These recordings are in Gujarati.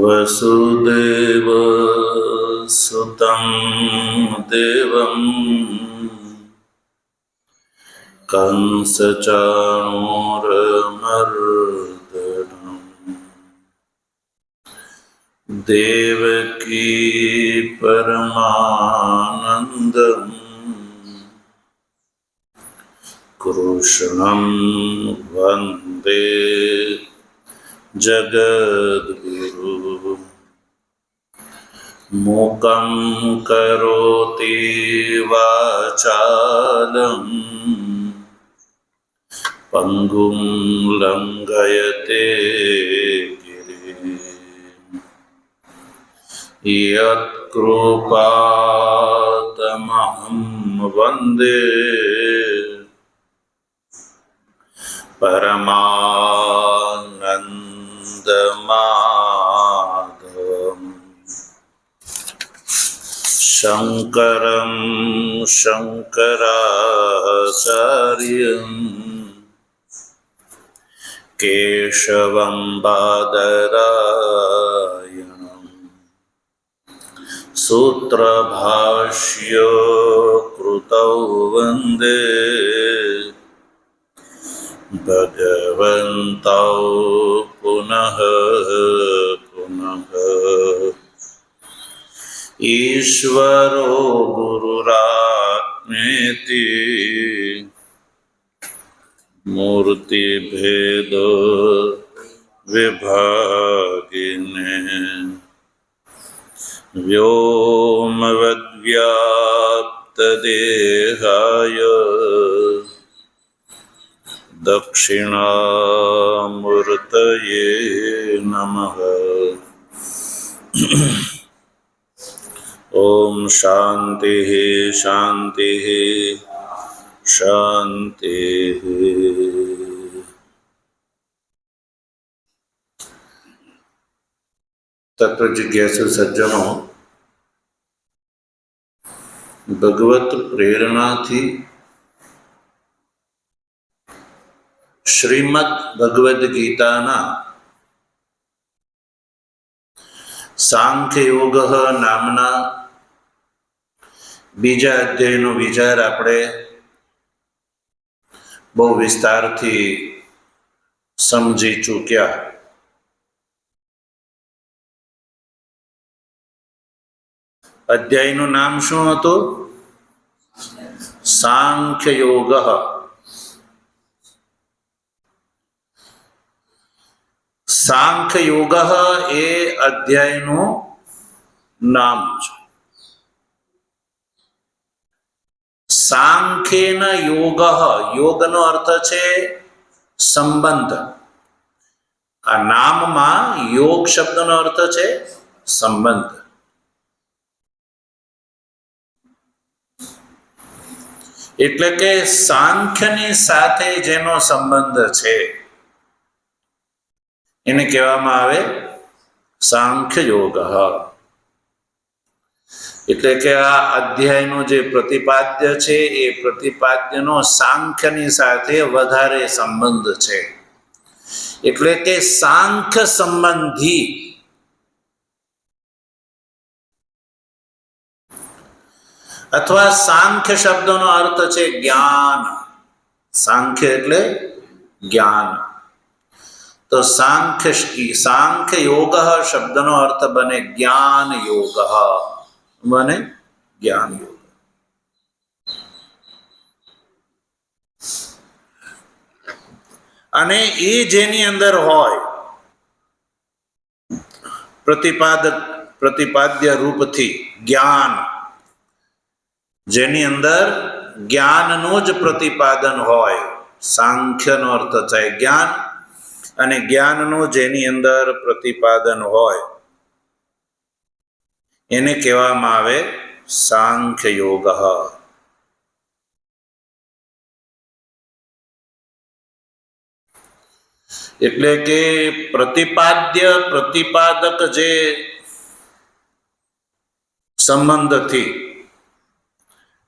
वसुदेव सुतं देवं कंसचाणूरमर्दनं देवकी परमानन्दं कृष्णं वन्दे जगद्गुरु। मूकं करोति वाचालं पङ्गुं लङ्घयते गिरिं यत्कृपातमहं वन्दे परमानन्दमाधवम् शङ्करं शङ्कराचार्यं केशवं बादरायणं सूत्रभाष्य कृतौ वन्दे भगवन्तौ पुनः पुनः। ईश्वरो गुरुरात्मेति मूर्तिभेद विभागिने व्योमवद्व्याप्तदेहाय दक्षिणामूर्तये नमः। ओम शांति शांति शांति। तत्व जिज्ञासु सज्जनों, भगवत प्रेरणा थी श्रीमद् भगवद गीताना सांख्य योग नामना बीजा अध्यायનો વિચાર આપણે બહુ વિસ્તારથી સમજી ચૂક્યા। અધ્યાયનું નામ શું હતું? સાંખ્ય યોગ। સાંખ્ય યોગ એ અધ્યાયનું નામ છે। સાંખ્યેન યોગ, યોગનો અર્થ છે સંબંધ। આ નામમાં યોગ શબ્દનો અર્થ છે સંબંધ। એટલે કે સાંખ્યની સાથે જેનો સંબંધ છે એને કહેવામાં આવે સાંખ્ય યોગ। એટલે કે આ અધ્યાયનો જે પ્રતિપાદ્ય છે એ પ્રતિપાદ્યનો સાંખ્યની સાથે વધારે સંબંધ છે। એટલે કે સાંખ્ય સંબંધી અથવા સાંખ્ય શબ્દનો અર્થ છે જ્ઞાન। સાંખ્ય એટલે જ્ઞાન। તો સાંખ્ય યોગ શબ્દનો અર્થ બને જ્ઞાન યોગ, બને જ્ઞાન યોગ। અને એ જેની અંદર હોય પ્રતિપાદ્ય રૂપથી જ્ઞાન, જેની અંદર જ્ઞાનનું જ પ્રતિપાદન હોય, સાંખ્યનો અર્થ થાય જ્ઞાન, અને જ્ઞાનનું જેની અંદર પ્રતિપાદન હોય એને કહેવામાં આવે સાંખ્ય યોગ। એટલે કે પ્રતિપાદ્ય પ્રતિપાદક જે સંબંધથી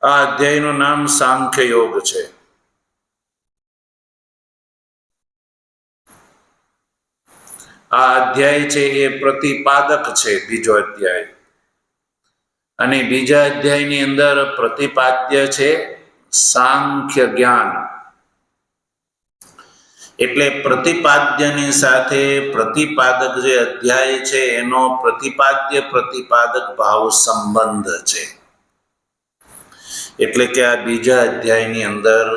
આ અધ્યાયનું નામ સાંખ્ય યોગ છે। આ અધ્યાય છે એ પ્રતિપાદક છે, બીજો અધ્યાય. અને બીજા અધ્યાયની અંદર પ્રતિપાદ્ય છે સાંખ્ય જ્ઞાન. એટલે પ્રતિપાદ્યની સાથે પ્રતિપાદક જે અધ્યાય છે એનો પ્રતિપાદ્ય પ્રતિપાદક ભાવ સંબંધ છે. એટલે કે આ બીજા અધ્યાયની અંદર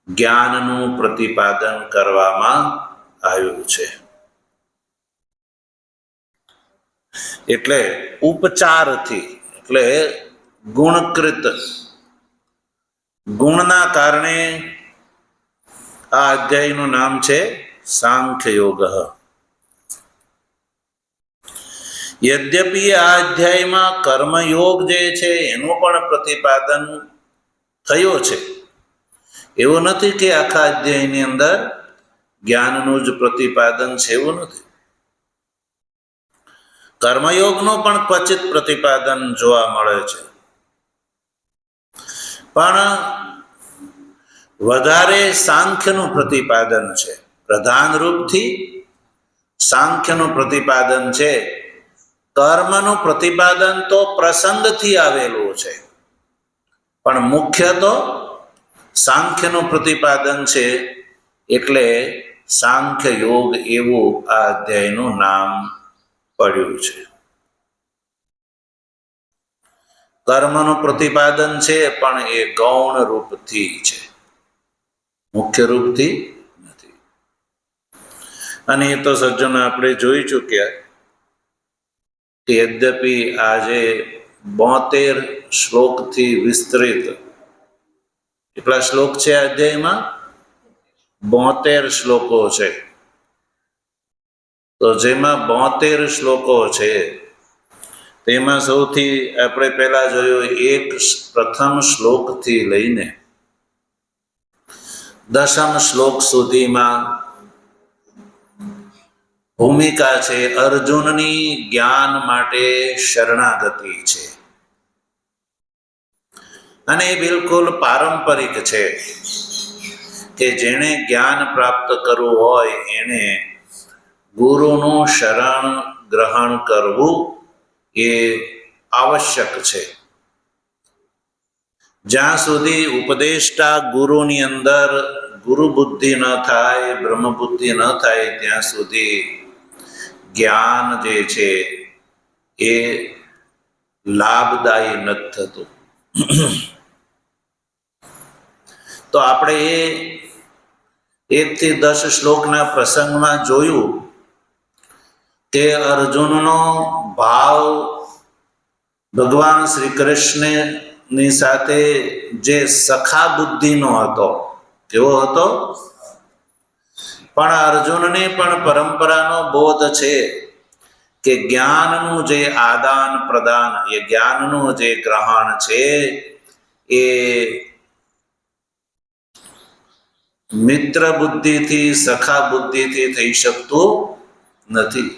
જ્ઞાનનું પ્રતિપાદન કરવામાં આવ્યું છે. એટલે ઉપચારથી, એટલે ગુણકૃત, ગુણના કારણે આ અધ્યાયનું નામ છે સાંખ્ય યોગ. યદ્યપિ આ અધ્યાયમાં કર્મયોગ જે છે એનું પણ પ્રતિપાદન થયો છે. એવું નથી કે આખા અધ્યાયની અંદર જ્ઞાનનું જ પ્રતિપાદન છે, એવું નથી. કર્મયોગનું પણ ક્વચિત પ્રતિપાદન જોવા મળે છે, પણ વધારે સાંખ્યનું પ્રતિપાદન છે. પ્રધાન રૂપથી સાંખ્યનું પ્રતિપાદન છે. કર્મનું પ્રતિપાદન તો પ્રસંગથી આવેલું છે, પણ મુખ્ય તો સાંખ્યનું પ્રતિપાદન છે. એટલે સાંખ્ય યોગ એવું આ અધ્યાયનું નામ પડ્યું છે. કર્મનું પ્રતિપાદન છે પણ એ ગૌણ રૂપથી છે, મુખ્ય રૂપથી નથી. અને એ તો સજ્જનો આપણે જોઈ ચૂક્યા કે યદ્યપિ આજે 72 શ્લોકથી વિસ્તૃત, કેટલા શ્લોક છે આ અધ્યાયમાં? 72 શ્લોકો છે. તો જેમાં 72 શ્લોકો છે તેમાં સૌથી આપણે પહેલા જોયું એક પ્રથમ શ્લોકથી લઈને 10મ શ્લોક સુધીમાં ભૂમિકા છે અર્જુનની જ્ઞાન માટે શરણાગતિ છે. અને એ બિલકુલ પારંપરિક છે કે જેણે જ્ઞાન પ્રાપ્ત કરવું હોય એને ગુરુનું શરણ ગ્રહણ કરવું એ આવશ્યક છે. જ્યાં સુધી ઉપદેષ્ટા ગુરુની અંદર ગુરુ બુદ્ધિ ન થાય, બ્રહ્મ બુદ્ધિ ન થાય, ત્યાં સુધી જ્ઞાન જે છે એ લાભદાયી નથી થતું. તો આપણે એ 1 થી 10 શ્લોકના પ્રસંગમાં જોયું કે અર્જુનનો ભાવ ભગવાન શ્રી કૃષ્ણની સાથે જે સખા બુદ્ધિનો હતો, કેવો હતો? પણ અર્જુનને પણ પરંપરાનો બોધ છે કે જ્ઞાનનું જે આદાન પ્રદાન, એ જ્ઞાનનું જે ગ્રહણ છે એ મિત્ર બુદ્ધિથી, સખા બુદ્ધિથી થઈ શકતું નથી.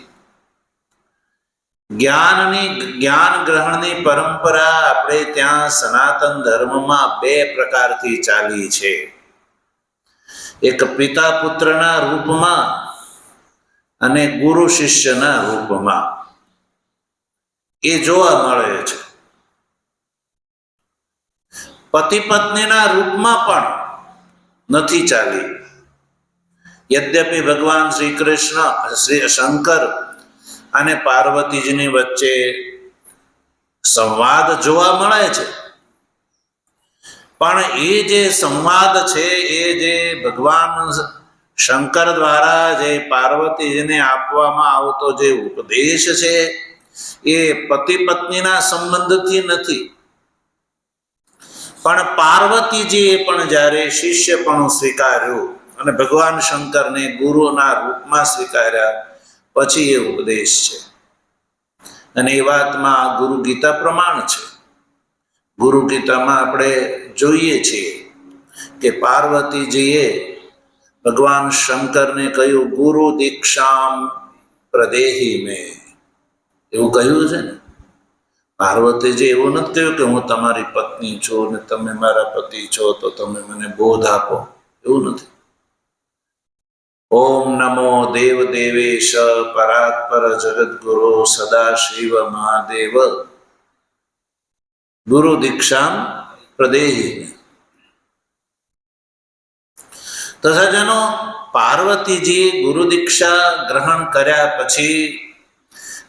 જ્ઞાન ગ્રહણની પરંપરા આપણે ત્યાં સનાતન ધર્મમાં 2 પ્રકારથી ચાલી છે. એક પિતા પુત્રના રૂપમાં અને ગુરુ શિષ્યના રૂપમાં એ જોવા મળે છે. પતિ પત્નીના રૂપમાં પણ નથી ચાલી. યદ્યપિ ભગવાન શ્રી કૃષ્ણ, શ્રી શંકર અને પાર્વતીજીની વચ્ચે સંવાદ જોવા મળે છે, પણ એ જે સંવાદ છે એ જે ભગવાન શંકર દ્વારા જે પાર્વતીજીને આપવામાં આવતો જે ઉપદેશ છે એ પતિ પત્નીના સંબંધથી નથી. પણ પાર્વતીજીએ પણ જ્યારે શિષ્યપણું સ્વીકાર્યું અને ભગવાન શંકરને ગુરુના રૂપમાં સ્વીકાર્યા પછી એ ઉપદેશ છે. અને એ વાતમાં ગુરુ ગીતા પ્રમાણ છે. ગુરુ ગીતામાં આપણે જોઈએ છીએ કે પાર્વતીજીએ ભગવાન શંકરને કહ્યું ગુરુ દીક્ષામ પ્રદેહી મે, એવું કહ્યું છે ને. પાર્વતીજી એવું નથી કહ્યું કે હું તમારી પત્ની છું ને તમે મારા પતિ છો તો તમે મને બોધ આપો, એવું નથી. ઓમ નમો દેવ દેવેશ પરાત્પર જગદગુરો સદાશિવ મહાદેવ ગુરુ દીક્ષામ પ્રદેહી. તો સજ્જનો, પાર્વતીજી ગુરુ દીક્ષા ગ્રહણ કર્યા પછી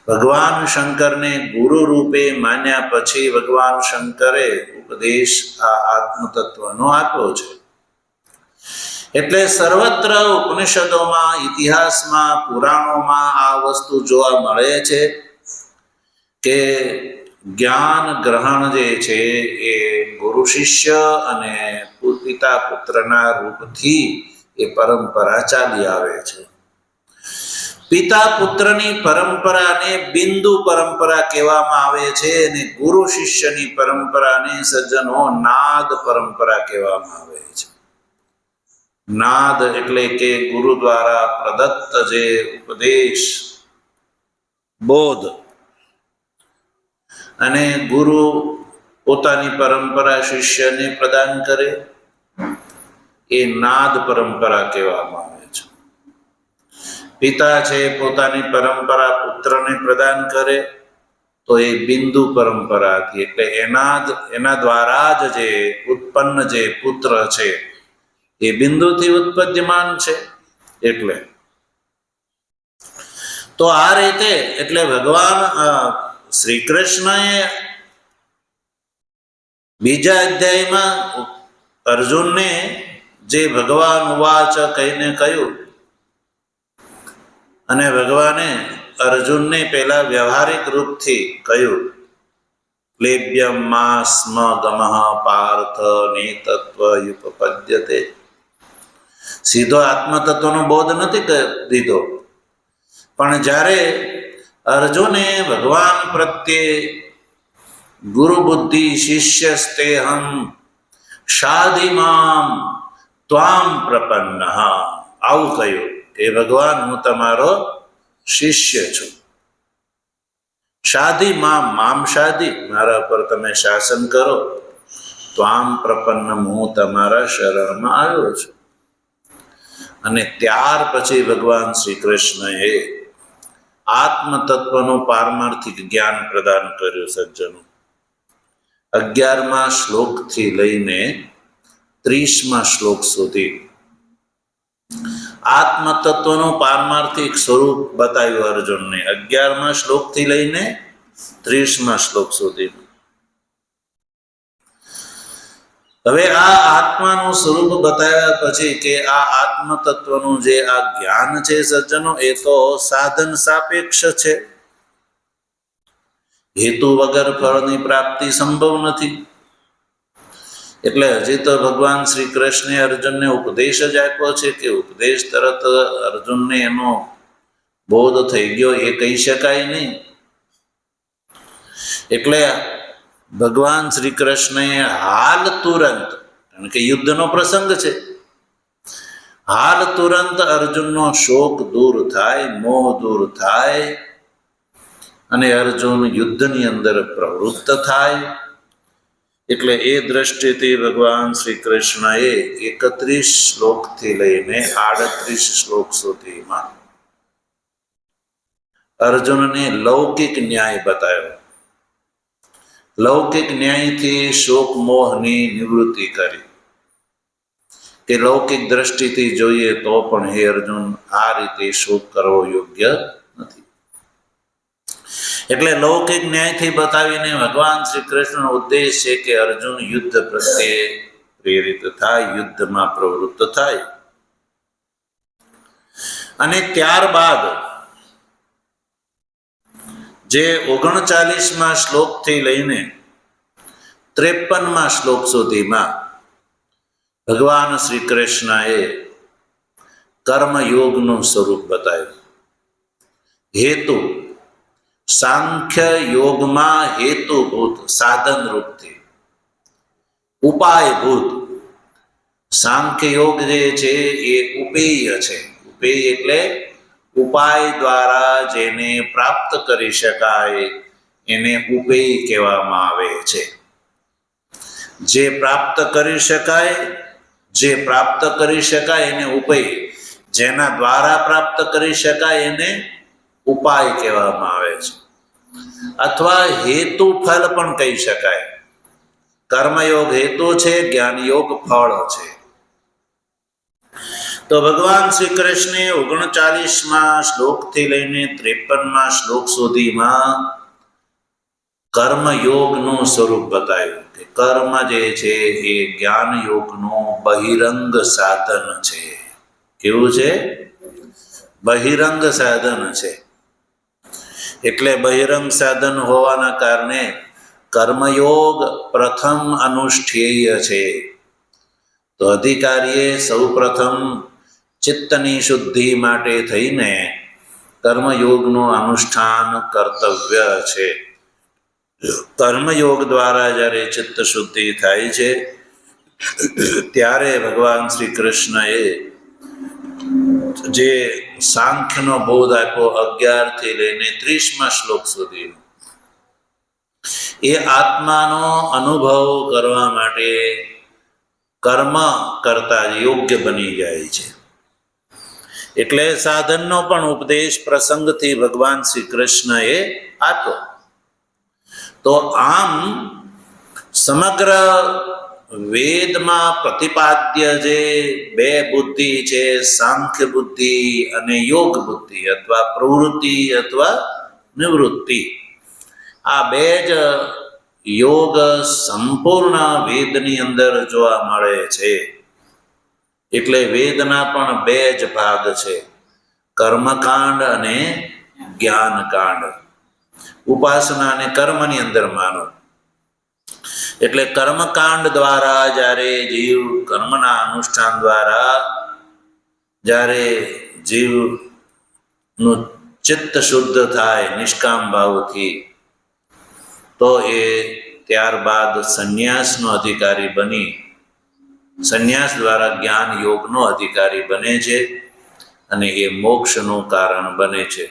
ભગવાન શંકરને ગુરુ રૂપે માન્યા પછી ભગવાન શંકરે ઉપદેશ આ આત્મતત્વનો આપ્યો છે. એટલે સર્વત્ર ઉપનિષદોમાં, ઇતિહાસમાં, પુરાણોમાં આ વસ્તુ જોવા મળે છે કે જ્ઞાન ગ્રહણ જે છે એ ગુરુ શિષ્ય અને પિતા પુત્રના રૂપથી એ પરંપરા ચાલી આવે છે. પિતા પુત્રની પરંપરાને બિંદુ પરંપરા કહેવામાં આવે છે અને ગુરુ શિષ્યની પરંપરાને સજ્જનો નાદ પરંપરા કહેવામાં આવે છે. નાદ એટલે કે ગુરુ દ્વારા પ્રદત્ત જે ઉપદેશ, બોધ, અને ગુરુ પોતાની પરંપરા શિષ્યને પ્રદાન કરે એ નાદ પરંપરા કહેવામાં આવે છે. પિતા છે પોતાની પરંપરા પુત્રને પ્રદાન કરે તો એ બિંદુ પરંપરાથી, એટલે એના દ્વારા જ જે ઉત્પન્ન જે પુત્ર છે એ બિંદુથી ઉત્પદ્યમાન છે. એટલે તો આ રીતે એટલે ભગવાન શ્રી કૃષ્ણએ બીજા અધ્યાયમાં અર્જુનને જે ભગવાન ઉવાચ કહીને કહ્યું, અને ભગવાને અર્જુનને પેલા વ્યવહારિક રૂપથી કહ્યું, ક્લેબ્યમ મા સ્મ ગમઃ પાર્થ નિતત્વ યુપપદ્યતે. સીધો આત્મતત્વનો બોધ નથી દીધો, પણ જ્યારે અર્જુને ભગવાન પ્રત્યે ગુરુ બુદ્ધિ શિષ્યસ્તેહમ શાધિમામ ત્વામ પ્રપન્ન આવું કહ્યું કે ભગવાન હું તમારો શિષ્ય છું. શાધિ મામ શાધિ, મારા પર તમે શાસન કરો. ત્વામ પ્રપન્ન, હું તમારા શરણમાં આવ્યો છું. અને ત્યાર પછી ભગવાન શ્રી કૃષ્ણએ આત્મતત્વનું પારમાર્થિક જ્ઞાન પ્રદાન કર્યું. સજ્જનો, 11મા શ્લોકથી લઈને 30મા શ્લોક સુધી આત્મતત્વનું પારમાર્થિક સ્વરૂપ બતાવ્યું અર્જુનને. 11મા શ્લોકથી લઈને 30મા શ્લોક સુધી. હવે આ આત્માનું સ્વરૂપ બતાવ્યા પછી કે આ આત્મતત્વનું જે આ જ્ઞાન છે સજ્જનો, એ તો સાધન સાપેક્ષ છે. હેતુ વગર ફળની પ્રાપ્તિ સંભવ નથી. એટલે હજી તો ભગવાન શ્રી કૃષ્ણે અર્જુનને ઉપદેશ જ આપ્યો છે કે ઉપદેશ તરત અર્જુનને એનો બોધ થઈ ગયો એ કહી શકાય નહીં. એટલે ભગવાન શ્રી કૃષ્ણએ હાલ તુરંત, કારણ કે યુદ્ધનો પ્રસંગ છે, હાલ તુરંત અર્જુનનો શોક દૂર થાય, મોહ દૂર થાય અને અર્જુન યુદ્ધની અંદર પ્રવૃત્ત થાય. એટલે એ દ્રષ્ટિથી ભગવાન શ્રી કૃષ્ણએ 31 શ્લોકથી લઈને 38 શ્લોક સુધીમાં અર્જુનને લૌકિક ન્યાય બતાવ્યો. લૌકિક ન્યાયથી શોક મોહની નિવૃત્તિ કરી કે લૌકિક દ્રષ્ટિથી જોઈએ તો પણ હે અર્જુન, આ રીતે શોક કરવો યોગ્ય નથી. એટલે લૌકિક ન્યાયથી બતાવીને ભગવાન શ્રી કૃષ્ણનો ઉદ્દેશ છે કે અર્જુન યુદ્ધ પ્રત્યે પ્રેરિત થાય, યુદ્ધમાં પ્રવૃત્ત થાય. અને ત્યારબાદ જે 39મા શ્લોકથી લઈને 53મા શ્લોક સુધીમાં ભગવાન શ્રી કૃષ્ણએ કર્મયોગનું સ્વરૂપ બતાવ્યું. હેતુ, સાંખ્ય યોગમાં હેતુભૂત સાધન રૂપથી, ઉપાયભૂત. સાંખ્ય યોગ જે છે એ ઉપેય છે. ઉપેય એટલે ઉપાય દ્વારા જેને પ્રાપ્ત કરી શકાય એને ઉપેય કહેવામાં આવે છે. જે પ્રાપ્ત કરી શકાય એને ઉપેય, જેના દ્વારા પ્રાપ્ત કરી શકાય એને ઉપાય કહેવામાં આવે છે, અથવા હેતુ ફળ પણ કહી શકાય. કર્મયોગ હેતુ છે, જ્ઞાનયોગ ફળ છે. તો ભગવાન શ્રી કૃષ્ણે 39મા શ્લોકથી લઈને 53મા શ્લોક સુધીમાં કર્મયોગનું સ્વરૂપ બતાવ્યું કે કર્મ જે છે એ જ્ઞાન યોગનું બહિરંગ સાધન છે. કેવું છે? બહિરંગ સાધન છે. એટલે બહિરંગ સાધન હોવાના કારણે કર્મયોગ પ્રથમ અનુષ્ઠેય છે. તો અધિકારીએ સૌ પ્રથમ ચિત્તની શુદ્ધિ માટે થઈને કર્મયોગનું અનુષ્ઠાન કર્તવ્ય છે. કર્મયોગ દ્વારા જ્યારે ચિત્ત શુદ્ધિ થાય છે ત્યારે ભગવાન શ્રી કૃષ્ણએ જે સાંખ્યનો બોધ આપ્યો 11થી લઈને 30મા શ્લોક સુધી, એ આત્માનો અનુભવ કરવા માટે કર્મ કરતા યોગ્ય બની જાય છે. એટલે સાધનનો પણ ઉપદેશ પ્રસંગથી ભગવાન શ્રી કૃષ્ણએ આપ્યો. તો આમ સમગ્ર વેદમાં પ્રતિપાદ્ય જે બે બુદ્ધિ છે, સાંખ્ય બુદ્ધિ અને યોગ બુદ્ધિ, અથવા પ્રવૃત્તિ અથવા નિવૃત્તિ, આ બે જ યોગ સંપૂર્ણ વેદની અંદર જોવા મળે છે. એટલે વેદના પણ બે જ ભાગ છે, કર્મકાંડ અને જ્ઞાનકાંડ. ઉપાસના અને કર્મની અંદર માનો. એટલે કર્મકાંડ દ્વારા જ્યારે જીવ કર્મના અનુષ્ઠાન દ્વારા જ્યારે જીવનું ચિત્ત શુદ્ધ થાય નિષ્કામ ભાવથી, તો એ ત્યારબાદ સંન્યાસનો અધિકારી બની સંન્યાસ દ્વારા જ્ઞાન યોગનો અધિકારી બને છે અને એ મોક્ષનું કારણ બને છે.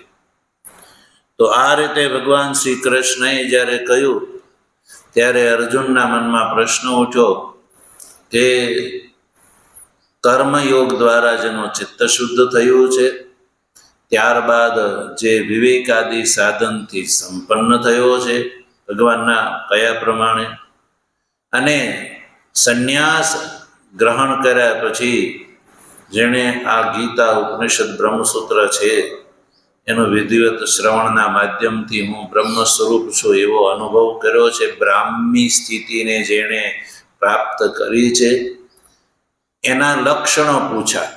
તો આ રીતે ભગવાન શ્રી કૃષ્ણએ જ્યારે કહ્યું ત્યારે અર્જુનના મનમાં પ્રશ્ન ઉઠ્યો કે કર્મયોગ દ્વારા જેનું ચિત્ત શુદ્ધ થયું છે, ત્યારબાદ જે વિવેકાદિ સાધનથી સંપન્ન થયો છે ભગવાનના કયા પ્રમાણે, અને સંન્યાસ ગ્રહણ કર્યા પછી જેણે આ ગીતા ઉપનિષદ બ્રહ્મસૂત્ર છે એનું વિધિવત શ્રવણના માધ્યમથી હું બ્રહ્મ સ્વરૂપ છું એવો અનુભવ કર્યો છે, બ્રાહ્મી સ્થિતિને જેણે પ્રાપ્ત કરી છે, એના લક્ષણો પૂછા.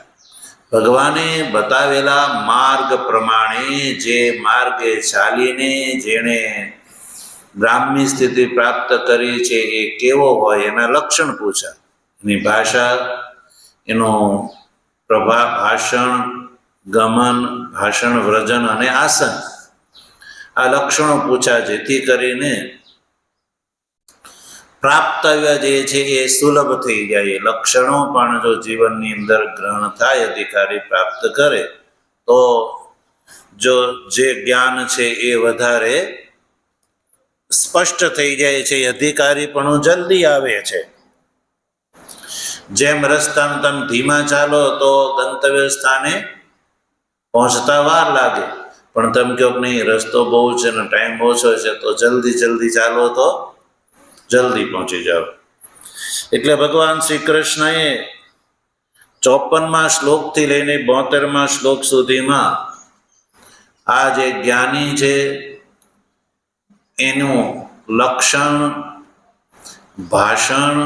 ભગવાને બતાવેલા માર્ગ પ્રમાણે જે માર્ગે ચાલીને જેણે બ્રાહ્મી સ્થિતિ પ્રાપ્ત કરી છે એ કેવો હોય એના લક્ષણ પૂછા. એની ભાષા, એનો પ્રભાવ, ભાષણ, ગમન, ભાષણ, વ્રજન અને આસન, આ લક્ષણો પૂછા, જેથી કરીને પ્રાપ્તવ્ય જે છે એ સુલભ થઈ જાય. લક્ષણો પણ જો જીવનની અંદર ગ્રહણ થાય, અધિકારી પ્રાપ્ત કરે, તો જો જે જ્ઞાન છે એ વધારે સ્પષ્ટ થઈ જાય છે, અધિકારી પણ જલ્દી આવે છે. જેમ રસ્તામાં તમે ધીમા ચાલો તો ગંતવ્ય સ્થાને પહોંચતા વાર લાગે, પણ તમે કહો કે નહીં રસ્તો બહુ છે ને ટાઈમ ઓછો છે તો જલ્દી ચાલો તો જલ્દી પહોંચી જાઓ. એટલે ભગવાન શ્રી કૃષ્ણએ 54મા શ્લોકથી લઈને 72મા શ્લોક સુધીમાં આ જે જ્ઞાની છે એનું લક્ષણ, ભાષણ,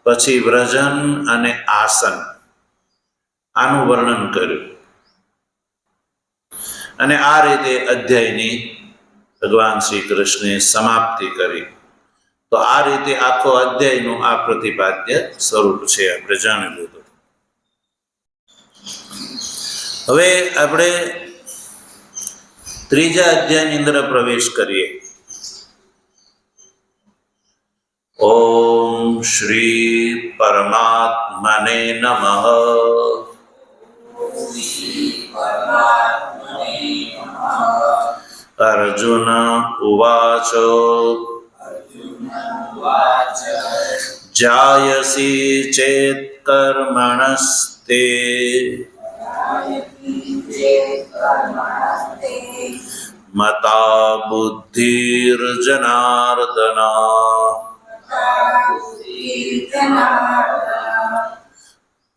પછી વ્રજન અને આસન, આનું વર્ણન કર્યું. અને આ રીતે અધ્યાયની ભગવાન શ્રી કૃષ્ણે સમાપ્તિ કરી. તો આ રીતે આખો અધ્યાયનું આ પ્રતિપાદ્ય સ્વરૂપ છે, આપણે જાણી લીધું. હવે આપણે ત્રીજા અધ્યાયની અંદર પ્રવેશ કરીએ. ઓમ શ્રી પરમાત્મને નમઃ. અર્જુન ઉવાચ જાયસી ચેત કર્મણસ્તે મતા બુદ્ધિર્જનાર્દન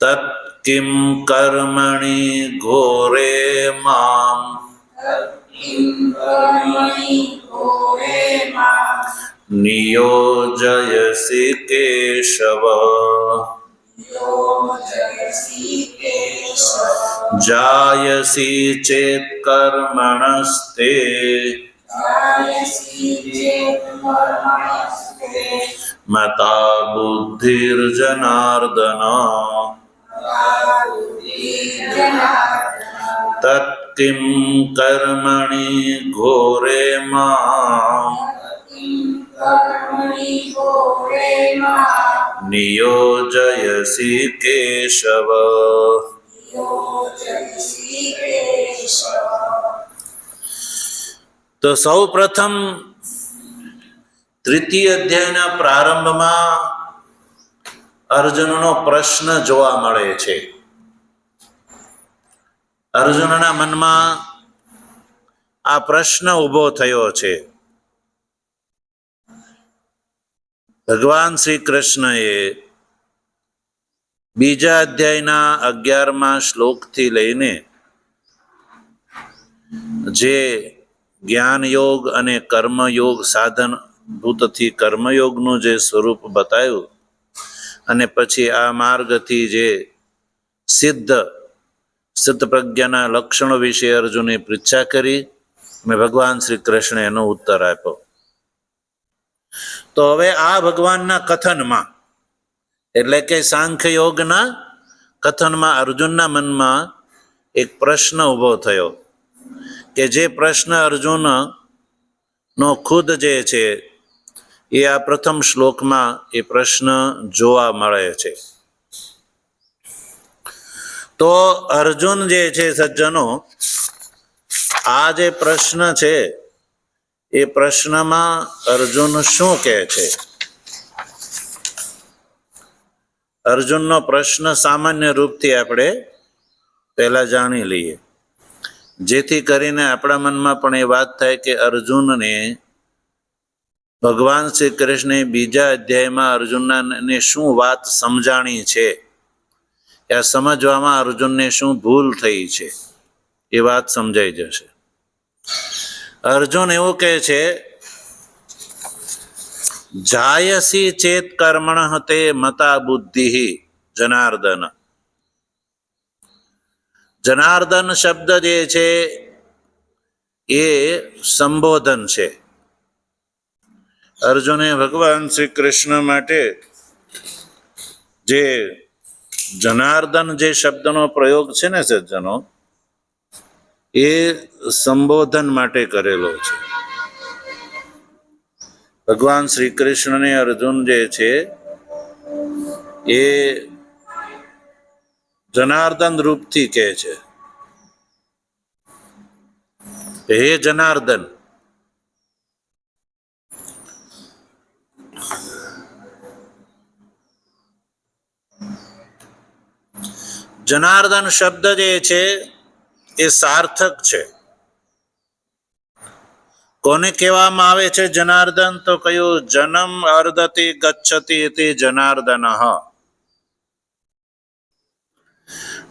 તત્ કિમ કર્મણિ ઘોરે મામ નિયોજયસી કેશવ જાયસી ચેત કર્મણસ્તે મતા બુદ્ધિર્જનાર્દન તત્ કિમ કર્મણિ ઘોરે મામ નિયોજયસી કેશવ. તો સૌ પ્રથમ તૃતીય અધ્યાયના પ્રારંભમાં અર્જુનનો પ્રશ્ન જોવા મળે છે. અર્જુનના મનમાં આ પ્રશ્ન ઊભો થયો છે. ભગવાન શ્રી કૃષ્ણએ બીજા અધ્યાયના 11મા શ્લોકથી લઈને જે જ્ઞાન યોગ અને કર્મયોગ સાધન ભૂતથી કર્મયોગનું જે સ્વરૂપ બતાવ્યું અને પછી આ માર્ગથી જે સિદ્ધ પ્રજ્ઞાના લક્ષણો વિશે અર્જુને પૃચ્છા કરી અને ભગવાન શ્રી કૃષ્ણે એનો ઉત્તર આપ્યો. તો હવે આ ભગવાનના કથનમાં એટલે કે સાંખ્ય યોગના કથનમાં અર્જુનના મનમાં એક પ્રશ્ન ઊભો થયો કે જે પ્રશ્ન અર્જુનનો ખુદ જે છે એ આ પ્રથમ શ્લોકમાં એ પ્રશ્ન જોવા મળે છે. તો અર્જુન જે છે સજ્જનો, આ જે પ્રશ્ન છે એ પ્રશ્નમાં અર્જુન શું કહે છે? અર્જુનનો પ્રશ્ન સામાન્ય રૂપથી આપણે પહેલા જાણી લઈએ, જેથી કરીને આપણા મનમાં પણ એ વાત થાય કે અર્જુનને ભગવાન શ્રી કૃષ્ણે બીજા અધ્યાયમાં અર્જુનને શું વાત સમજાણી છે, આ સમજવામાં અર્જુનને શું ભૂલ થઈ છે એ વાત સમજાઈ જશે. અર્જુન એવું કહે છે, જાયસી ચેત કર્મણ તે મતા બુદ્ધિ જનાર્દન. જનાર્દન શબ્દ જે છે એ સંબોધન છે. અર્જુને ભગવાન શ્રી કૃષ્ણ માટે જે જનાર્દન જે શબ્દનો પ્રયોગ છે ને સજ્જનો, એ સંબોધન માટે કરેલો છે. ભગવાન શ્રી કૃષ્ણને અર્જુન જે છે એ જનાર્દન રૂપથી કહે છે, હે જનાર્દન. જનાર્દન શબ્દ જે છે એ સાર્થક છે. કોને કહેવામાં આવે છે જનાર્દન? તો કયું? જન્મ અર્ધતિ ગચ્છતિ ઇતિ જનાર્દન.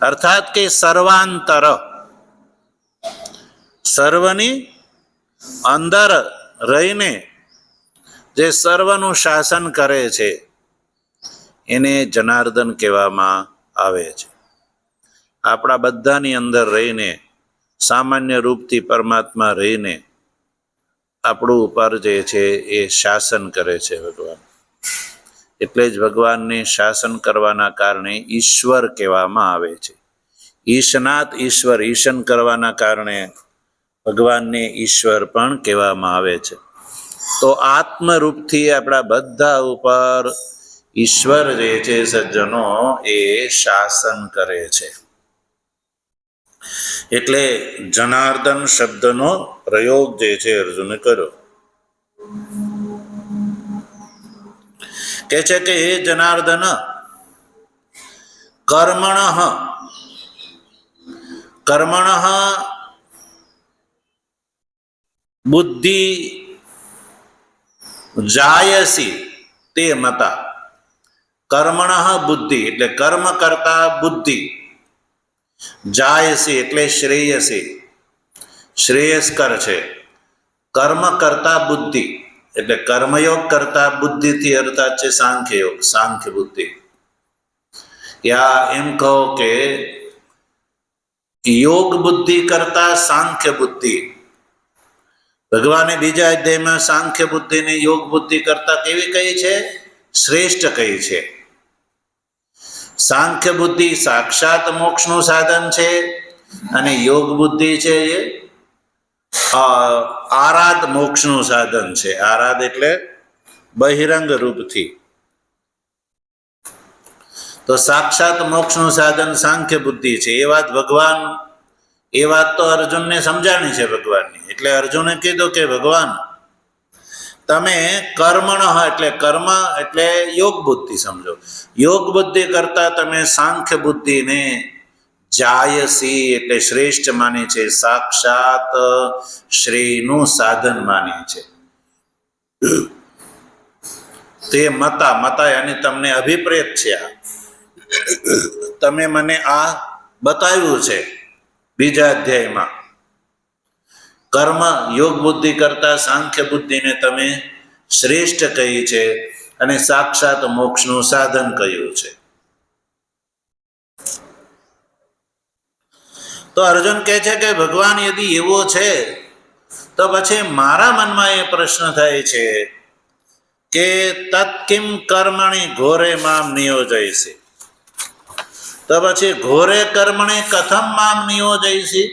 અર્થાત કે સર્વાંતર, સર્વની અંદર રહીને જે સર્વનું શાસન કરે છે એને જનાર્દન કહેવામાં આવે છે. આપણા બધાની અંદર રહીને, સામાન્ય રૂપથી પરમાત્મા રહીને આપણું ઉપર જે છે એ શાસન કરે છે ભગવાન. એટલે જ ભગવાનને શાસન કરવાના કારણે ઈશ્વર કહેવામાં આવે છે. ઈશનાથ ઈશ્વર, ઈશન કરવાના કારણે ભગવાનને ઈશ્વર પણ કહેવામાં આવે છે. તો આત્મરૂપથી આપણા બધા ઉપર ઈશ્વર જે છે સજ્જનો એ શાસન કરે છે. એટલે જનાર્દન શબ્દનો પ્રયોગ જે છે અર્જુને કર્યો. કહે છે કે હે જનાર્દન, કર્મણ કર્મણઃ બુદ્ધિ જાયસી તે મતા. કર્મણઃ બુદ્ધિ એટલે કર્મ કરતા બુદ્ધિ, જાયસી એટલે શ્રેયસી શ્રેયસ્કર છે. કર્મ કરતા બુદ્ધિ એટલે કર્મયોગ કરતા બુદ્ધિથી અર્થાત છે સાંખ્ય યોગ, સાંખ્ય બુદ્ધિ. યા એમ કહો કે યોગ બુદ્ધિ કરતા સાંખ્ય બુદ્ધિ. ભગવાને બીજા અધ્યાયમાં સાંખ્ય બુદ્ધિને યોગ બુદ્ધિ કરતા કેવી કહી છે? શ્રેષ્ઠ કહી છે. સાંખ્ય બુદ્ધિ સાક્ષાત મોક્ષનું સાધન છે અને યોગ બુદ્ધિ છે એ આરાધ મોક્ષનું સાધન છે. આરાધ એટલે બહિરંગ રૂપથી. તો સાક્ષાત મોક્ષનું સાધન સાંખ્ય બુદ્ધિ છે. એ વાત તો અર્જુનને સમજાણી છે ભગવાનની. એટલે અર્જુને કીધું કે ભગવાન તમે કર્મણ એટલે કર્મ એટલે યોગ બુદ્ધિ સમજો. યોગ બુદ્ધિ કરતા તમે સાંખ્ય બુદ્ધિને જાયસી એટલે શ્રેષ્ઠ માની છે, સાક્ષાત શ્રેયનું સાધન માની છે. તે મતા યાની તમને અભિપ્રેત છે. તમે મને આ બતાવ્યું છે બીજા અધ્યાયમાં. કર્મ યોગ બુદ્ધિ કરતા સાંખ્ય બુદ્ધિને તમે શ્રેષ્ઠ કહી છે અને સાક્ષાત મોક્ષનું સાધન કહ્યું છે. તો અર્જુન કહે છે કે ભગવાન યદિ એવો છે તો પછી મારા મનમાં એ પ્રશ્ન થાય છે કે તત્ કિમ કર્મણિ ઘોરે મામ નિયોજયસી. તો પછી ઘોરે કર્મણે કથમ મામ નિયોજયસી.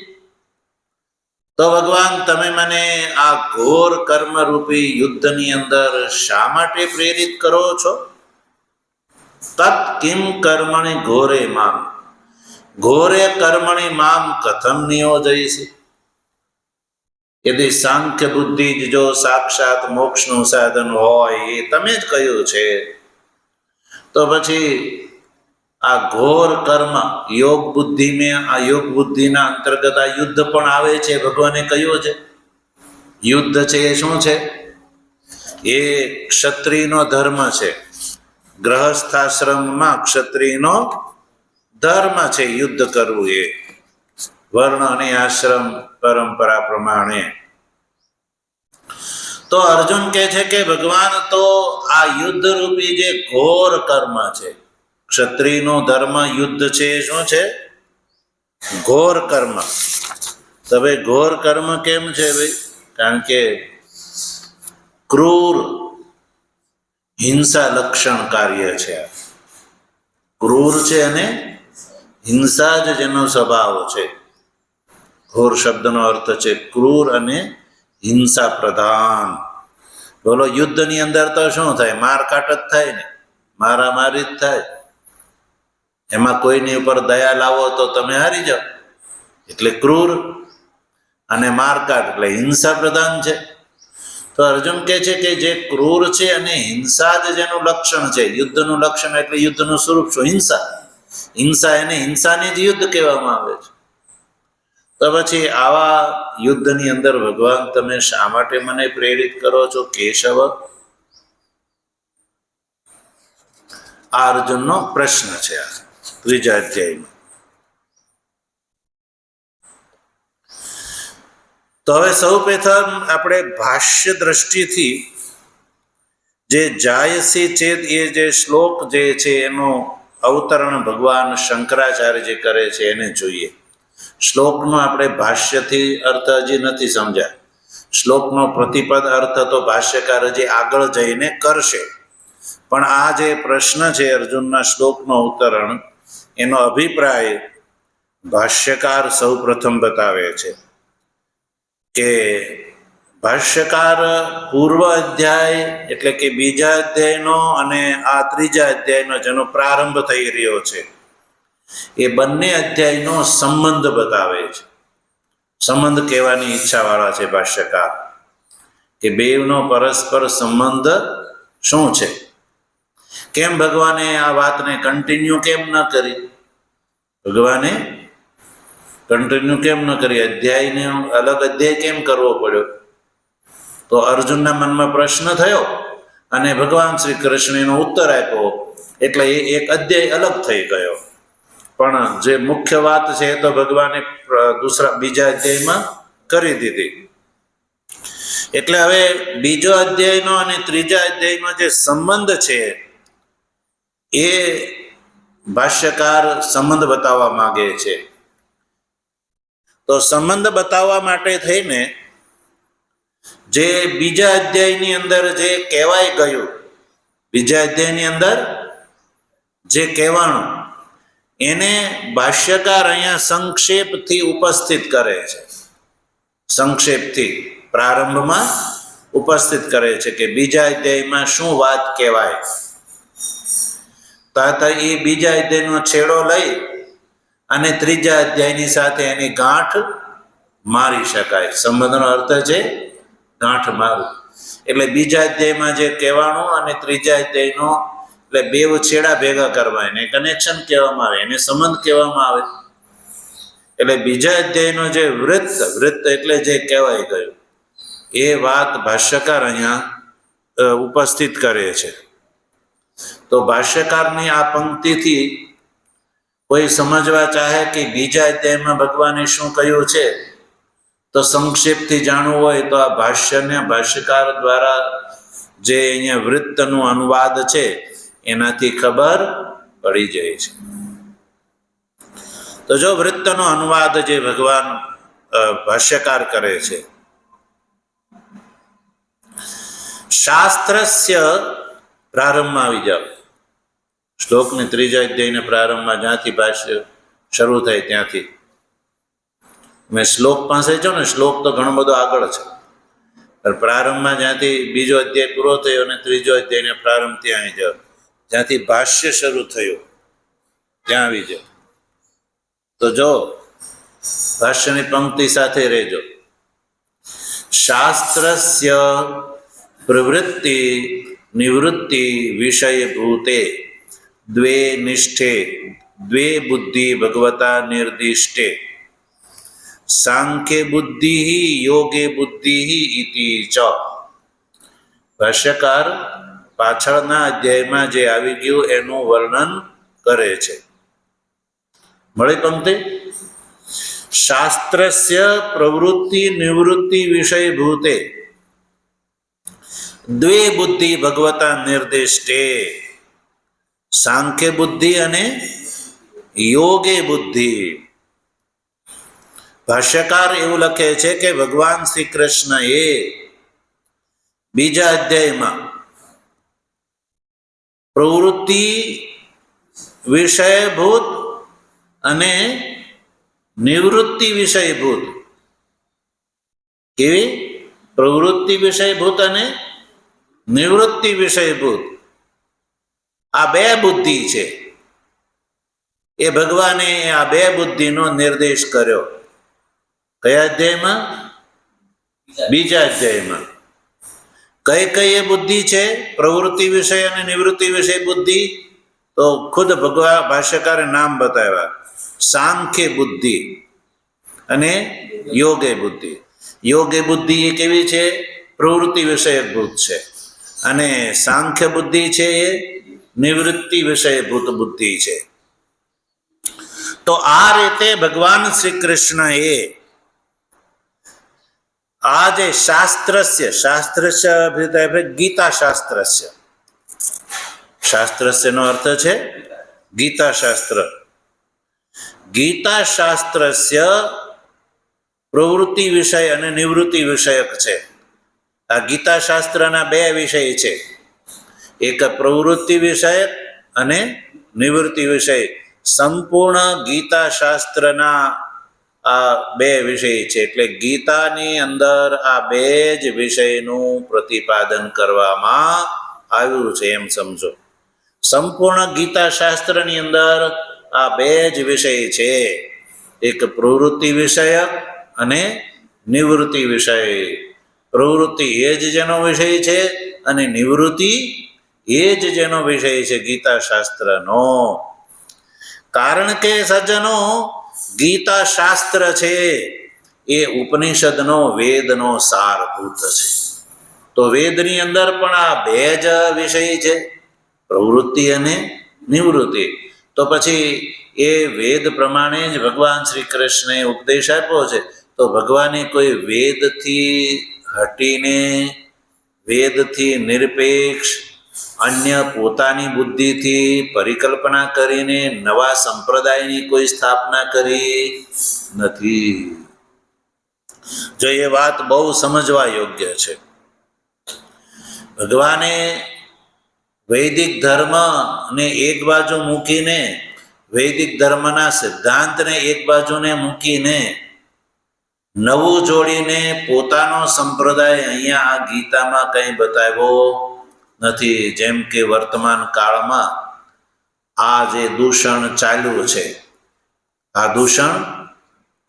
તો ભગવાન તમે મને આ ઘોર કર્મ રૂપી યુદ્ધની અંદર શા માટે પ્રેરિત કરો છો? તત્ કિમ કર્મણિ ઘોરે મામ, ઘોરે કર્મણિ મામ કથમ નિયોજયસી. યદિ સાંખ્ય બુદ્ધિ જો સાક્ષાત મોક્ષનું સાધન હોય એ તમે જ કહ્યું છે, તો પછી આ ઘોર કર્મ યોગ બુદ્ધિ મેં આ યોગ બુદ્ધિના અંતર્ગત આ યુદ્ધ પણ આવે છે. ભગવાને કહ્યું છે યુદ્ધ છે એ શું છે? એ ક્ષત્રિયનો ધર્મ છે. ગ્રહસ્થાશ્રમમાં ક્ષત્રિયનો ધર્મ છે યુદ્ધ કરવું. એ વર્ણ અને આશ્રમ પરંપરા પ્રમાણે. તો અર્જુન કહે છે કે ભગવાન તો આ યુદ્ધ રૂપી જે ઘોર કર્મ છે, ક્ષત્રિયનો ધર્મ યુદ્ધ છે એ શું છે? ઘોર કર્મ. તો ભાઈ ઘોર કર્મ કેમ છે ભાઈ? કારણ કે ક્રૂર હિંસા લક્ષણ કાર્ય છે. ક્રૂર છે અને હિંસા જ જેનો સ્વભાવ છે. ઘોર શબ્દનો અર્થ છે ક્રૂર અને હિંસા પ્રધાન. બોલો યુદ્ધની અંદર તો શું થાય? મારકાટ જ થાય ને, મારામારી જ થાય. એમાં કોઈની ઉપર દયા લાવો તો તમે હારી જાઓ. એટલે ક્રૂર અને મારકાટ એટલે હિંસા પ્રધાન છે. તો અર્જુન કહે છે કે જે ક્રૂર છે અને હિંસા જ જેનું લક્ષણ છે, યુદ્ધનું લક્ષણ એટલે યુદ્ધનું સ્વરૂપ શું? હિંસા. હિંસા એને હિંસાને જ યુદ્ધ કહેવામાં આવે છે. તો પછી આવા યુદ્ધની અંદર ભગવાન તમે શા માટે મને પ્રેરિત કરો છો કેશવ? આ અર્જુનનો પ્રશ્ન છે આ ત્રીજા અધ્યાયમાં. તો હવે સૌ પ્રથમ આપણે ભાષ્ય દ્રષ્ટિથી જે જાયસી ચેત એ જે શ્લોક જે છે એનું અવતરણ ભગવાન શંકરાચાર્ય જે કરે છે એને જોઈએ. શ્લોકનો આપણે ભાષ્યથી અર્થ હજી નથી સમજ્યા. શ્લોકનો પ્રતિપદ અર્થ તો ભાષ્યકાર હજી આગળ જઈને કરશે. પણ આ જે પ્રશ્ન છે અર્જુનના શ્લોકનો અવતરણ, એનો અભિપ્રાય ભાષ્યકાર સૌ પ્રથમ બતાવે છે કે ભાષ્યકાર પૂર્વ અધ્યાય એટલે કે બીજા અધ્યાયનો અને આ ત્રીજા અધ્યાયનો જેનો પ્રારંભ થઈ રહ્યો છે એ બંને અધ્યાયનો સંબંધ બતાવે છે. સંબંધ કહેવાની ઈચ્છાવાળા છે ભાષ્યકાર કે બેવનો પરસ્પર સંબંધ શું છે. કેમ ભગવાને આ વાતને કન્ટિન્યુ કેમ ન કરી? ભગવાને કન્ટિન્યુ કેમ ન કરી? અધ્યાયને અલગ અધ્યાય કેમ કરવો પડ્યો? તો અર્જુનના મનમાં પ્રશ્ન થયો અને ભગવાન શ્રી કૃષ્ણ એનો ઉત્તર આપ્યો, એટલે એ એક અધ્યાય અલગ થઈ ગયો. પણ જે મુખ્ય વાત છે એ તો ભગવાને બીજા અધ્યાયમાં કરી દીધી. એટલે હવે બીજો અધ્યાયનો અને ત્રીજા અધ્યાયનો જે સંબંધ છે એ ભાષ્યકાર સંબંધ બતાવવા માંગે છે. તો સંબંધ બતાવવા માટે થઈને જે બીજા અધ્યાયની અંદર જે કહેવાય ગયું, બીજા અધ્યાયની અંદર જે કહેવાનું એને ભાષ્યકાર અહીંયા સંક્ષેપથી ઉપસ્થિત કરે છે. સંક્ષેપથી પ્રારંભમાં ઉપસ્થિત કરે છે કે બીજા અધ્યાયમાં શું વાત કહેવાય. તો એ બીજા અધ્યાયનો છેડો લઈ અને ત્રીજા અધ્યાયની સાથે એની ગાંઠ મારી શકાય. સંબંધનો અર્થ છે ગાંઠ મારવું. એટલે બીજા અધ્યાયમાં જે કહેવાનું અને ત્રીજા અધ્યાયનો, એટલે બે છેડા ભેગા કરવા, એને કનેક્શન કહેવામાં આવે, એને સંબંધ કહેવામાં આવે. એટલે બીજા અધ્યાયનો જે વૃત્ત એટલે જે કહેવાય ગયું એ વાત ભાષ્યકાર અહીંયા ઉપસ્થિત કરે છે. તો ભાષ્યકારની આ પંક્તિથી કોઈ સમજવા ચાહે કે બીજા અધ્યાયમાં ભગવાને શું કહ્યું છે, તો સંક્ષેપથી જાણવું હોય તો આ ભાષ્યકાર દ્વારા જે અહીંયા વૃત્તનું અનુવાદ છે એનાથી ખબર પડી જાય છે. તો જો વૃત્તનો અનુવાદ જે ભગવાન ભાષ્યકાર કરે છે, શાસ્ત્રસ્ય પ્રારંભમાં આવી જાવ. શ્લોકની ત્રીજા અધ્યાયના પ્રારંભમાં જ્યાંથી ભાષ્ય શરૂ થાય ત્યાંથી મેં શ્લોક પાસે છો ને, શ્લોક તો ઘણો બધો આગળ છે, પણ પ્રારંભમાં જ્યાંથી બીજો અધ્યાય પૂરો થયો અને ત્રીજો અધ્યાયનો પ્રારંભ ત્યાં આવી જાવ, જ્યાંથી ભાષ્ય શરૂ થયું ત્યાં આવી જાવ. તો જો ભાષ્યની પંક્તિ સાથે રહેજો. શાસ્ત્રસ્ય પ્રવૃત્તિ નિવૃત્તિ વિષયભૂતે દ્વે નિષ્ઠે દ્વે બુદ્ધિ ભગવતા નિર્દિષ્ટે સાંખ્ય બુદ્ધિ યોગે બુદ્ધિ ઇતિ ચ. ભાષ્યકાર પાછળના અધ્યાયમાં જે આવી ગયું એનું વર્ણન કરે છે. મળી પંક્તિ? શાસ્ત્રસ્ય પ્રવૃત્તિ નિવૃત્તિ વિષયભૂતે દ્વે બુદ્ધિ ભગવતા નિર્દિષ્ટે સાંખ્ય બુદ્ધિ અને યોગે બુદ્ધિ. ભાષ્યકાર એવું લખે છે કે ભગવાન શ્રી કૃષ્ણ એ બીજા અધ્યાયમાં પ્રવૃત્તિ વિષયભૂત અને નિવૃત્તિ વિષયભૂત, કેવી? પ્રવૃત્તિ વિષયભૂત અને નિવૃત્તિ વિષયભૂત, આ બે બુદ્ધિ છે એ ભગવાને આ બે બુદ્ધિનો નિર્દેશ કર્યો. કયા અધ્યાયમાં? બીજા અધ્યાયમાં. કઈ કઈ એ બુદ્ધિ છે? પ્રવૃત્તિ વિષય અને નિવૃત્તિ વિષય બુદ્ધિ. તો ખુદ ભગવાન ભાષ્યકારે નામ બતાવ્યા, સાંખ્ય બુદ્ધિ અને યોગે બુદ્ધિ. યોગે બુદ્ધિ એ કેવી છે? પ્રવૃત્તિ વિષયક ભૂત છે, અને સાંખ્ય બુદ્ધિ છે એ નિવૃત્તિ વિષયભૂત બુદ્ધિ છે. તો આ રીતે ભગવાન શ્રી કૃષ્ણ એ આ જે શાસ્ત્રસ્ય ગીતા શાસ્ત્રસ્ય નો અર્થ છે ગીતા શાસ્ત્ર. ગીતા શાસ્ત્રસ્ય પ્રવૃત્તિ વિષય અને નિવૃત્તિ વિષયક છે. આ ગીતા શાસ્ત્રના બે વિષય છે, એક પ્રવૃત્તિ વિષય અને નિવૃત્તિ વિષય. સંપૂર્ણ ગીતા શાસ્ત્રના આ બે વિષય છે. એટલે ગીતાની અંદર આ બે જ વિષયનું પ્રતિપાદન કરવામાં આવ્યું છે એમ સમજો. સંપૂર્ણ ગીતા શાસ્ત્રની અંદર આ બે જ વિષય છે, એક પ્રવૃત્તિ વિષયક અને નિવૃત્તિ વિષય. પ્રવૃત્તિ એ જ જેનો વિષય છે અને નિવૃત્તિ એ જ જેનો વિષય છે ગીતા શાસ્ત્રનો. કારણ કે સજ્જનો ગીતા શાસ્ત્ર છે એ ઉપનિષદનો વેદનો સારભૂત છે. તો વેદની અંદર પણ આ બે જ વિષય છે, પ્રવૃત્તિ અને નિવૃત્તિ. તો પછી એ વેદ પ્રમાણે જ ભગવાન શ્રી કૃષ્ણએ ઉપદેશ આપ્યો છે. તો ભગવાને કોઈ વેદથી હટીને, વેદથી નિરપેક્ષ અન્ય પોતાની બુદ્ધિથી પરિકલ્પના કરીને નવા સંપ્રદાયની કોઈ સ્થાપના કરી નથી. જો એ વાત બહુ સમજવા યોગ્ય છે. ભગવાને વૈદિક ધર્મને એક બાજુ મૂકીને, વૈદિક ધર્મના સિદ્ધાંતને એક બાજુને મૂકીને નવું જોડીને પોતાનો સંપ્રદાય અહીંયા આ ગીતામાં કંઈ બતાવ્યો નથી. જેમ કે વર્તમાન કાળમાં આ જે દૂષણ ચાલ્યું છે, આ દૂષણ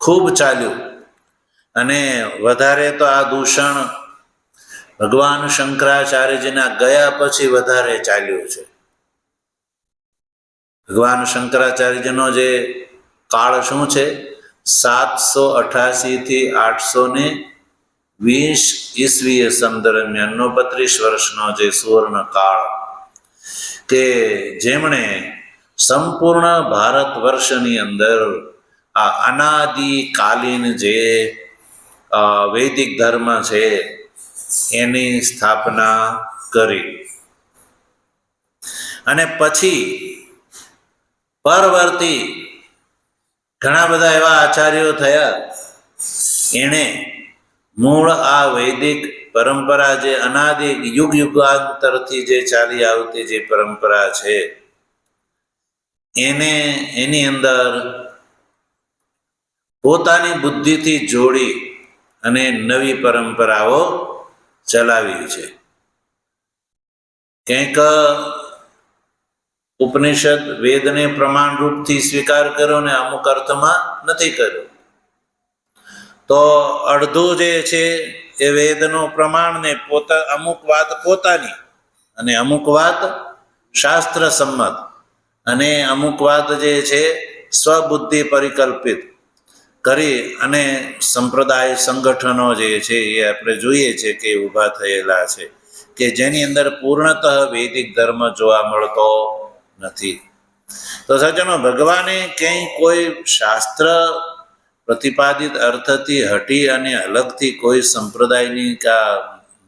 ખૂબ ચાલ્યું, અને વધારે તો આ દૂષણ ભગવાન શંકરાચાર્યજીના ગયા પછી વધારે ચાલ્યું છે. ભગવાન શંકરાચાર્યજીનો જે કાળ શું છે, 788 થી 820 ઈસવીય સન દરમિયાનનો 32 વર્ષનો જે સુવર્ણ કાળ, કે જેમણે સંપૂર્ણ ભારત વર્ષની અંદર આ અનાદિકાલીન જે વૈદિક ધર્મ છે એની સ્થાપના કરી. અને પછી પરવર્તી ઘણા બધા એવા આચાર્યો થયા, એણે મૂળ આ વૈદિક પરંપરા જે અનાદિ યુગ યુગાંતરથી જે ચાલી આવતી જે પરંપરા છે એને એની અંદર પોતાની બુદ્ધિથી જોડી અને નવી પરંપરાઓ ચલાવી છે. કંઈક ઉપનિષદ વેદને પ્રમાણ રૂપથી સ્વીકાર કર્યો ને અમુક અર્થમાં નથી કર્યો. તો અડધું જે છે એ વેદનો પ્રમાણ ને અમુક વાત પોતાની, અને અમુક વાત શાસ્ત્ર સંમત, અને અમુક વાત જે છે સ્વબુદ્ધિ પરિકલ્પિત કરી અને સંપ્રદાય સંગઠનો જે છે એ આપણે જોઈએ છે કે ઊભા થયેલા છે, કે જેની અંદર પૂર્ણતઃ વૈદિક ધર્મ જોવા મળતો નથી. તો સજ્જનો, ભગવાને ક્યાંય કોઈ શાસ્ત્ર પ્રતિપાદિત અર્થથી હટી અને અલગથી કોઈ સંપ્રદાયની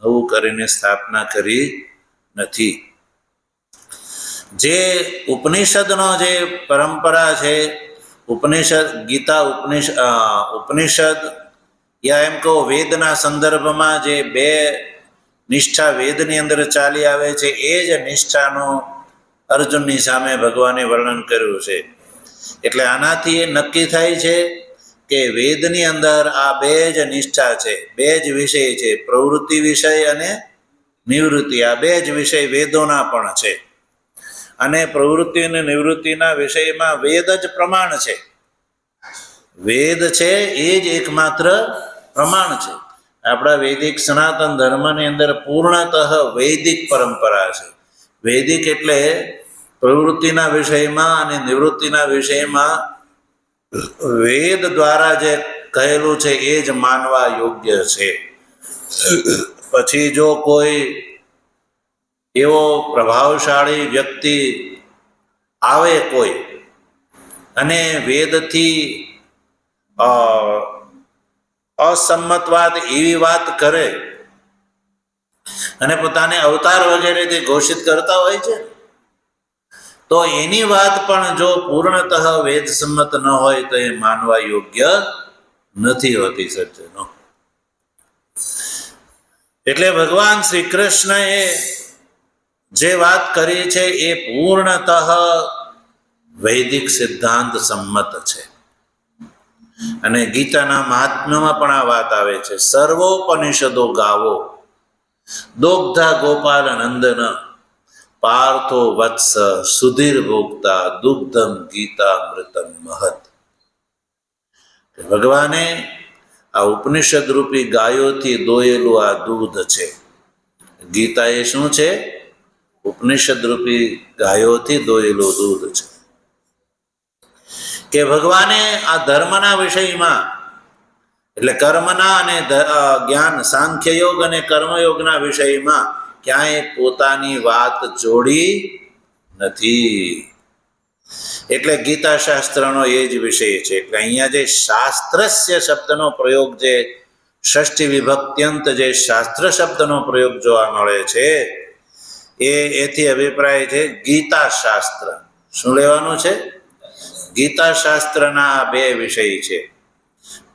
નવું કરીને સ્થાપના કરી નથી. જે ઉપનિષદનો જે પરંપરા છે, ઉપનિષદ ગીતા ઉપનિષદ યા એમ કહો વેદના સંદર્ભમાં જે બે નિષ્ઠા વેદની અંદર ચાલી આવે છે, એ જ નિષ્ઠાનો અર્જુનની સામે ભગવાને વર્ણન કર્યું છે. એટલે આનાથી એ નક્કી થાય છે કે વેદની અંદર આ બે જ નિષ્ઠા છે, બે જ વિષય છે, પ્રવૃત્તિ વિષય અને નિવૃત્તિ. આ બે જ વિષય વેદોના પણ છે, અને પ્રવૃત્તિ અને નિવૃત્તિના વિષયમાં વેદ જ પ્રમાણ છે. વેદ છે એ જ એકમાત્ર પ્રમાણ છે. આપણા વૈદિક સનાતન ધર્મની અંદર પૂર્ણતઃ વૈદિક પરંપરા છે. વૈદિક એટલે પ્રવૃત્તિના વિષયમાં અને નિવૃત્તિના વિષયમાં વેદ દ્વારા જે કહેલું છે એ જ માનવા યોગ્ય છે. પછી જો કોઈ એવો પ્રભાવશાળી વ્યક્તિ આવે કોઈ અને વેદથી અસંમત વાત એવી વાત કરે અને પોતાને અવતાર વગેરેથી ઘોષિત કરતા હોય છે, તો એની વાત પણ જો પૂર્ણતઃ વેદ સંમત ન હોય તો એ માનવા યોગ્ય નથી હોતી સજ્જનો. એટલે ભગવાન શ્રી કૃષ્ણએ જે વાત કરી છે એ પૂર્ણતઃ વૈદિક સિદ્ધાંત સંમત છે. અને ગીતાના મહાત્મ્યમાં પણ આ વાત આવે છે, સર્વોપનિષદો ગાવો દોગ્ધા ગોપાલ નંદન પાર્થો વત્સ સુધીર ભોક્તા દુગ્ધમ ગીતામૃતમ મહત. ભગવાને આ ઉપનિષદ રૂપી ગાયોથી દોયેલું આ દૂધ છે. ગીતા એ શું છે? ઉપનિષદ રૂપી ગાયોથી દોયેલું દૂધ છે. કે ભગવાને આ ધર્મના વિષયમાં એટલે કર્મના અને જ્ઞાન સાંખ્ય યોગ અને કર્મયોગના વિષયમાં ક્યાંય પોતાની વાત જોડી નથી. એટલે ગીતા શાસ્ત્રનો એ જ વિષય છે. એટલે અહીંયા જે શાસ્ત્રસ્ય શબ્દનો પ્રયોગ, જે ષષ્ઠી વિભક્ત્યંત જે શાસ્ત્ર શબ્દનો પ્રયોગ જોવા મળે છે, એથી અભિપ્રાય છે ગીતા શાસ્ત્ર. શું લેવાનું છે? ગીતા શાસ્ત્રના આ બે વિષય છે,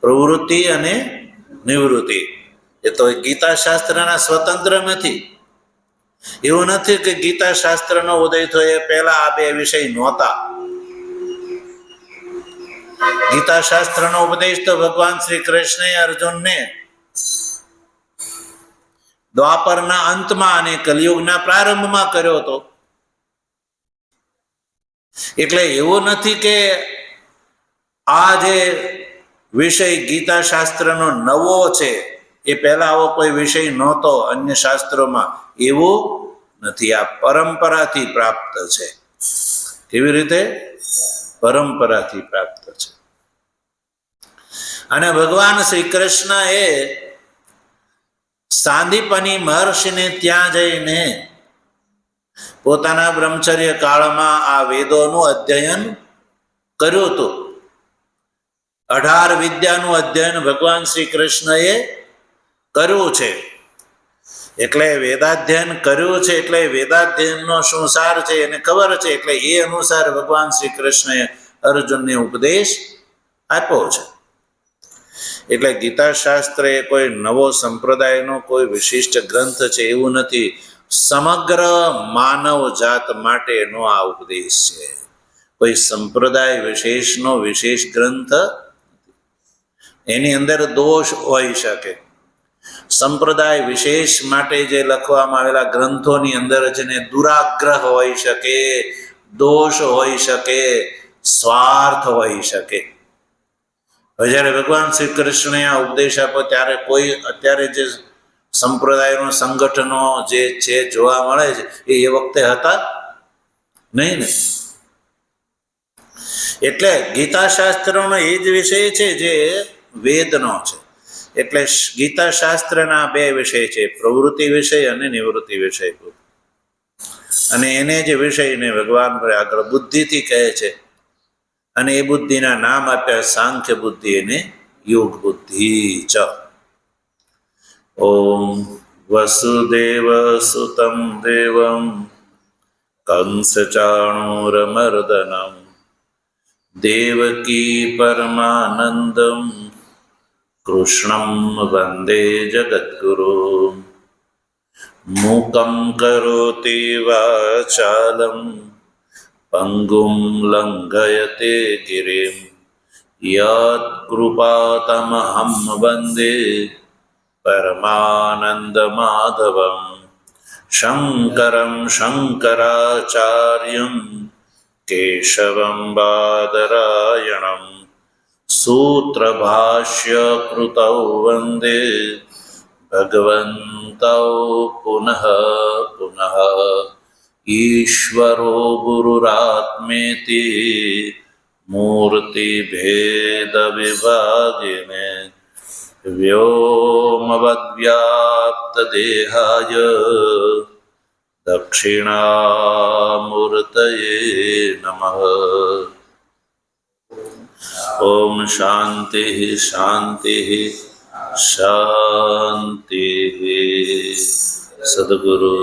પ્રવૃત્તિ અને નિવૃત્તિ. એ તો ગીતા શાસ્ત્રના સ્વતંત્ર નથી. એવું નથી કે ગીતા શાસ્ત્રનો ઉદય થયો એ પહેલા આ બે વિષય નહોતા. ગીતા શાસ્ત્રનો ઉપદેશ તો ભગવાન શ્રી કૃષ્ણએ અર્જુનને દ્વાપરના અંતમાં અને કલિયુગના પ્રારંભમાં કર્યો હતો. એટલે એવું નથી કે આ જે વિષય ગીતા શાસ્ત્રનો નવો છે, એ પહેલા આવો કોઈ વિષય નહોતો અન્ય શાસ્ત્રોમાં, એવું નથી. આ પરંપરાથી પ્રાપ્ત છે. કેવી રીતે? પરંપરાથી પ્રાપ્ત છે. અને ભગવાન શ્રી કૃષ્ણ એ સાંદીપની મહર્ષિને ત્યાં જઈને પોતાના બ્રહ્મચર્ય કાળમાં આ વેદોનું અધ્યયન કર્યું હતું. 18 વિદ્યાનું અધ્યયન ભગવાન શ્રી કૃષ્ણએ કર્યું છે. એટલે વેદાધ્યયન કર્યું છે, એટલે વેદાધ્યયનનો શું સાર છે એને ખબર છે. એટલે એ અનુસાર ભગવાન શ્રી કૃષ્ણએ અર્જુનને ઉપદેશ આપ્યો છે. એટલે ગીતા શાસ્ત્ર એ કોઈ નવો સંપ્રદાયનો કોઈ વિશિષ્ટ ગ્રંથ છે એવું નથી. સમગ્ર માનવ જાત માટેનો આ ઉપદેશ છે. કોઈ સંપ્રદાય વિશેષનો વિશેષ ગ્રંથ, એની અંદર દોષ હોઈ શકે. સંપ્રદાય વિશેષ માટે જે લખવામાં આવેલા ગ્રંથોની અંદર છે ને દુરાગ્રહ હોઈ શકે, દોષ હોઈ શકે, સ્વાર્થ હોઈ શકે. જ્યારે ભગવાન શ્રી કૃષ્ણએ આ ઉપદેશ આપ્યો ત્યારે કોઈ અત્યારે જે સંપ્રદાયનો સંગઠનો જે છે જોવા મળે છે એ વખતે હતા નહીં ને. એટલે ગીતા શાસ્ત્રનો એ જ વિષય છે જે વેદનો છે. એટલે ગીતા શાસ્ત્રના બે વિષય છે, પ્રવૃત્તિ વિષય અને નિવૃત્તિ વિષય. અને એને જે વિષયને ભગવાન આગળ બુદ્ધિથી કહે છે, અને એ બુદ્ધિના નામ આપ્યા સાંખ્ય બુદ્ધિ અને યોગ બુદ્ધિ ચ. ઓમ વસુદેવ સુતમ દેવમ કંસચાણૂરમર્દનમ દેવકી પરમાનંદમ કૃષ્ણમ વંદે જગદ્ગુરુ. મૂકં કરોતિ વાચાલમ પંગુમ લંઘયતે ગિરિમ યત કૃપાતમહં વંદે પરમાનંદ માધવમ. શંકરમ શંકરાચાર્યમ કેશવમ બાદરાયણમ સૂત્રભાષ્ય કૃતૌ વંદે ભગવन्तૌ પુનઃ પુનઃ. ઈશ્વરો ગુરુરાત્મેતિ મૂર્તિભેદ વિભાગિને વ્યોમવદ્વ્યાપ્ત દેહાય દક્ષિણામૂર્તયે નમઃ. ઓમ શાંતિ શાંતિ શાંતિ. સદગુરુ